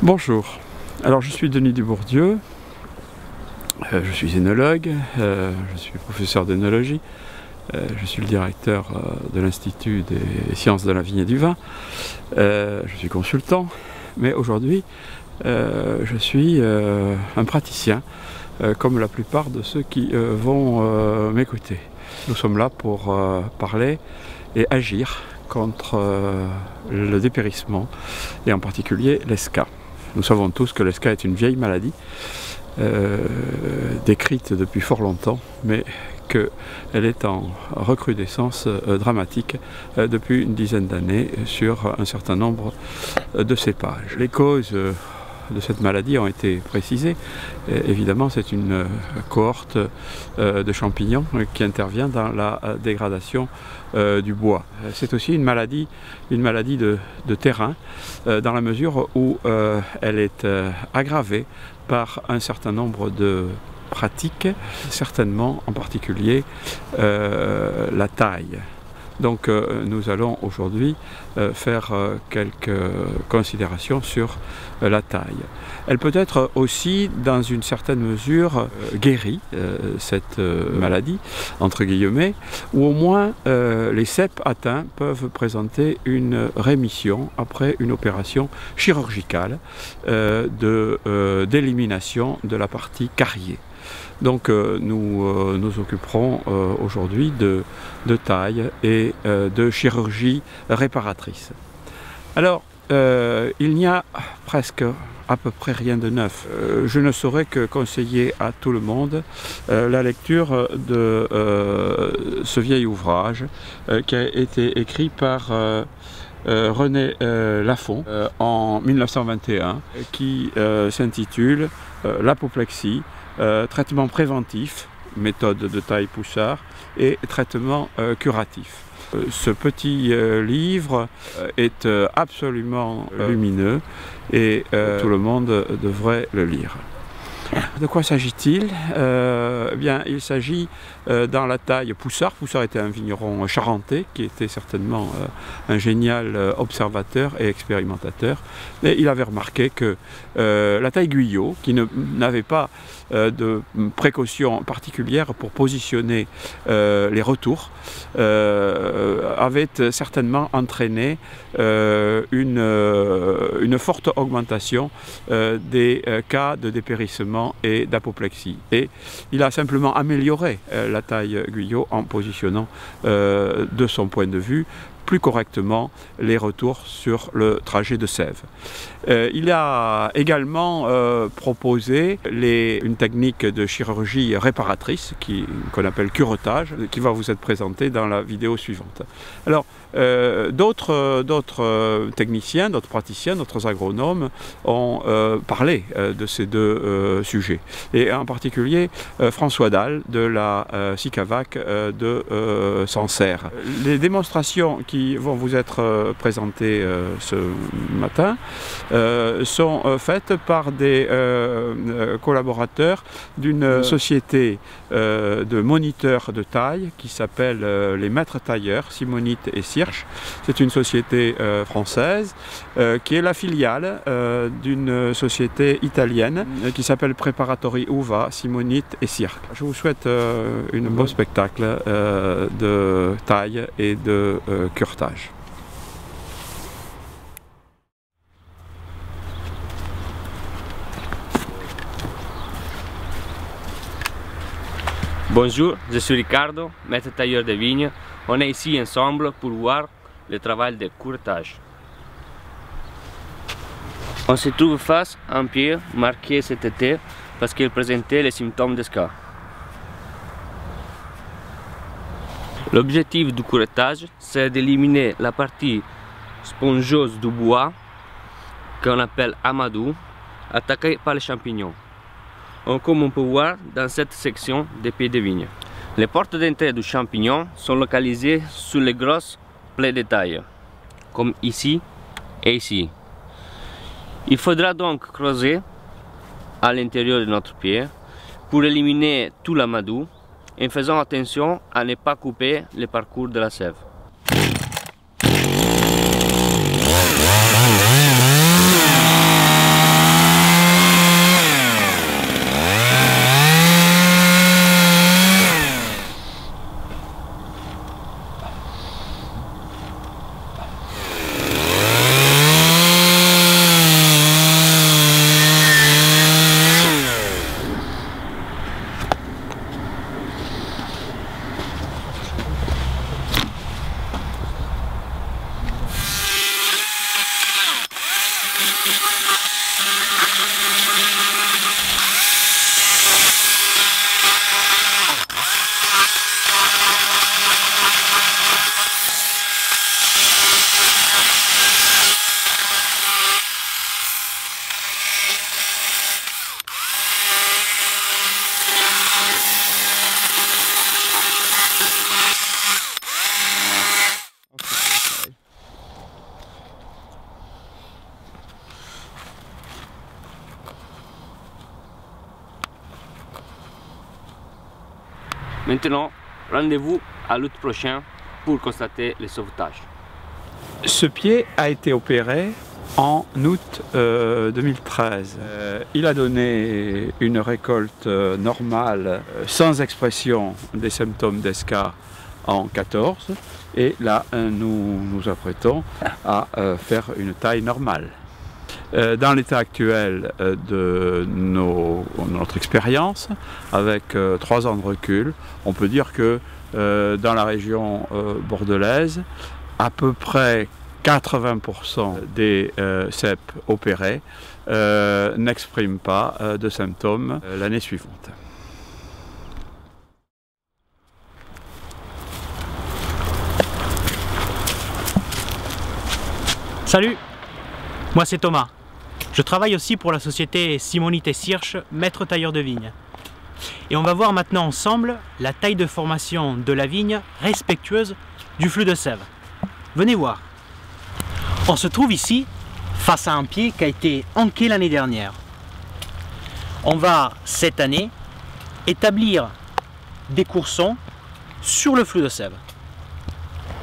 Bonjour, alors je suis Denis Dubourdieu, je suis œnologue, je suis professeur d'œnologie, je suis le directeur de l'Institut des sciences de la vigne et du vin, je suis consultant, mais aujourd'hui je suis un praticien, comme la plupart de ceux qui vont m'écouter. Nous sommes là pour parler et agir contre le dépérissement et en particulier l'ESCA. Nous savons tous que l'ESCA est une vieille maladie décrite depuis fort longtemps, mais qu'elle est en recrudescence dramatique depuis une dizaine d'années sur un certain nombre de cépages. Les causes de cette maladie ont été précisées. Évidemment, c'est une cohorte de champignons qui intervient dans la dégradation du bois. C'est aussi une maladie de terrain, dans la mesure où elle est aggravée par un certain nombre de pratiques, certainement en particulier la taille. Donc nous allons aujourd'hui faire quelques considérations sur la taille. Elle peut être aussi, dans une certaine mesure, guérie, cette maladie, entre guillemets, ou au moins les cèpes atteints peuvent présenter une rémission après une opération chirurgicale d'élimination de la partie cariée. Donc nous nous occuperons aujourd'hui de taille et de chirurgie réparatrice. Alors, il n'y a presque à peu près rien de neuf. Je ne saurais que conseiller à tout le monde la lecture de ce vieil ouvrage qui a été écrit par René Lafont en 1921, qui s'intitule L'apoplexie, traitement préventif, méthode de Taille-Poussard, et traitement curatif. Ce petit livre est absolument lumineux et tout le monde devrait le lire. De quoi s'agit-il? Bien, il s'agit dans la taille Poussard. Poussard était un vigneron charentais qui était certainement un génial observateur et expérimentateur. Et il avait remarqué que la taille Guyot, qui n'avait pas de précautions particulières pour positionner les retours, avait certainement entraîné une forte augmentation des cas de dépérissement et d'apoplexie. Et il a simplement amélioré la taille Guyot en positionnant de son point de vue plus correctement les retours sur le trajet de sève. Il a également proposé une technique de chirurgie réparatrice qu'on appelle curettage, qui va vous être présentée dans la vidéo suivante. Alors, d'autres techniciens, d'autres praticiens, d'autres agronomes ont parlé de ces deux sujets. Et en particulier, François Dalle de la SICAVAC de Sancerre. Les démonstrations qui vont vous être présentées ce matin sont faites par des collaborateurs d'une société de moniteurs de taille qui s'appelle les Maîtres Tailleurs, Simonite et Sirch. C'est une société française qui est la filiale d'une société italienne qui s'appelle Preparatori Uva, Simonite et Sirch. Je vous souhaite un bon spectacle de taille et de curetage. Bonjour, je suis Ricardo, maître tailleur de vigne. On est ici ensemble pour voir le travail de curetage. On se trouve face à un pied marqué cet été parce qu'il présentait les symptômes d'ESCA. L'objectif du curettage, c'est d'éliminer la partie spongieuse du bois qu'on appelle amadou, attaquée par les champignons. Comme on peut voir dans cette section des pieds de vigne. Les portes d'entrée du champignon sont localisées sur les grosses plaies de taille, comme ici et ici. Il faudra donc creuser à l'intérieur de notre pied pour éliminer tout l'amadou, en faisant attention à ne pas couper le parcours de la sève. Maintenant, rendez-vous à l'août prochain pour constater le sauvetage. Ce pied a été opéré en août 2013. Il a donné une récolte normale, sans expression des symptômes d'ESCA en 2014. Et là, nous nous apprêtons à faire une taille normale. Dans l'état actuel de notre expérience, avec 3 ans de recul, on peut dire que dans la région bordelaise, à peu près 80% des cèpes opérés n'expriment pas de symptômes l'année suivante. Salut, moi c'est Thomas. Je travaille aussi pour la société Simonite Sirch, maître tailleur de vigne. Et on va voir maintenant ensemble la taille de formation de la vigne respectueuse du flux de sève. Venez voir. On se trouve ici face à un pied qui a été hanqué l'année dernière. On va cette année établir des coursons sur le flux de sève.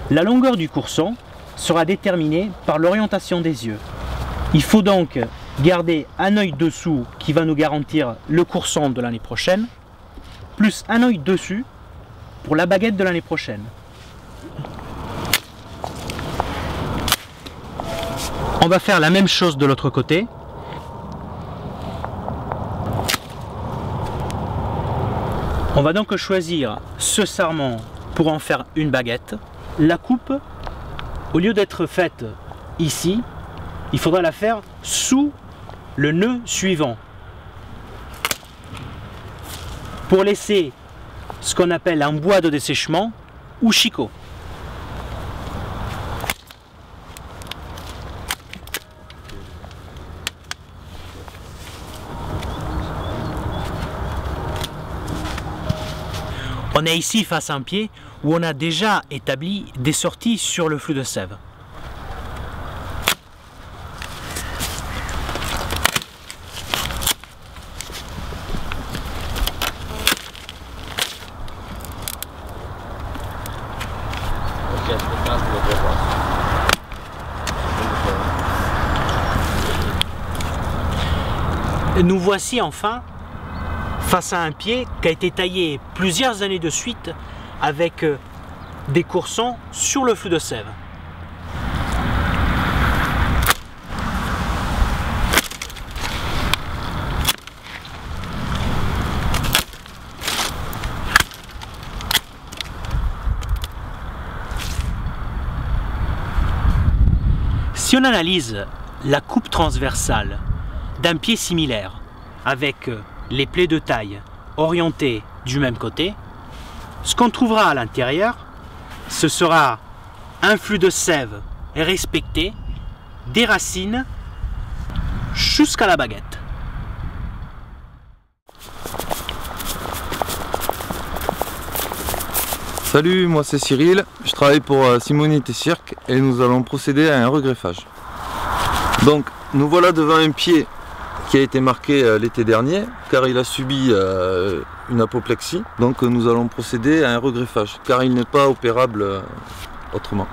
La longueur du courson sera déterminée par l'orientation des yeux. Il faut donc garder un œil dessous qui va nous garantir le courson de l'année prochaine, plus un œil dessus pour la baguette de l'année prochaine. On va faire la même chose de l'autre côté. On va donc choisir ce sarment pour en faire une baguette. La coupe, au lieu d'être faite ici, il faudra la faire sous le nœud suivant pour laisser ce qu'on appelle un bois de dessèchement ou chicot. On est ici face à un pied où on a déjà établi des sorties sur le flux de sève. Nous voici enfin face à un pied qui a été taillé plusieurs années de suite avec des coursons sur le flux de sève. Si on analyse la coupe transversale d'un pied similaire avec les plaies de taille orientées du même côté, ce qu'on trouvera à l'intérieur, ce sera un flux de sève respecté des racines jusqu'à la baguette. Salut, moi c'est Cyril, je travaille pour Simonite Sirch et nous allons procéder à un regreffage. Donc nous voilà devant un pied qui a été marqué l'été dernier car il a subi une apoplexie. Donc nous allons procéder à un regreffage car il n'est pas opérable autrement.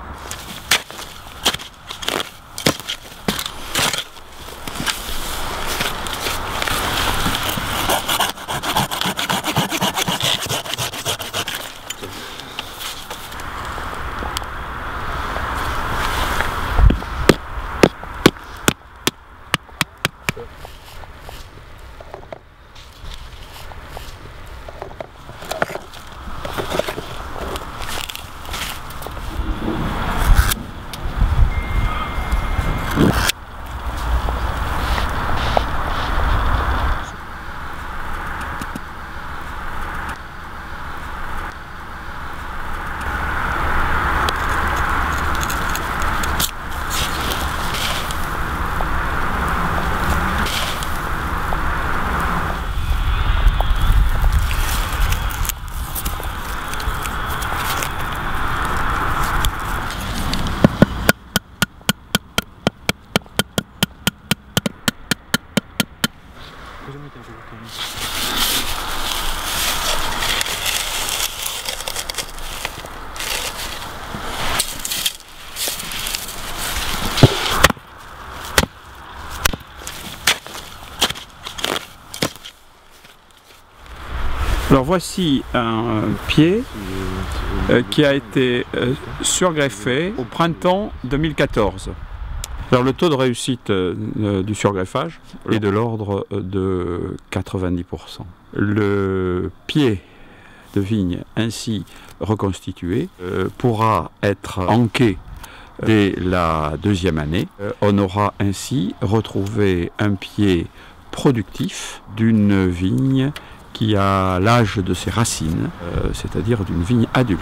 Alors voici un pied qui a été surgreffé au printemps 2014. Alors le taux de réussite du surgreffage est de l'ordre de 90%. Le pied de vigne ainsi reconstitué pourra être enqué dès la deuxième année. On aura ainsi retrouvé un pied productif d'une vigne qui a l'âge de ses racines, c'est-à-dire d'une vigne adulte.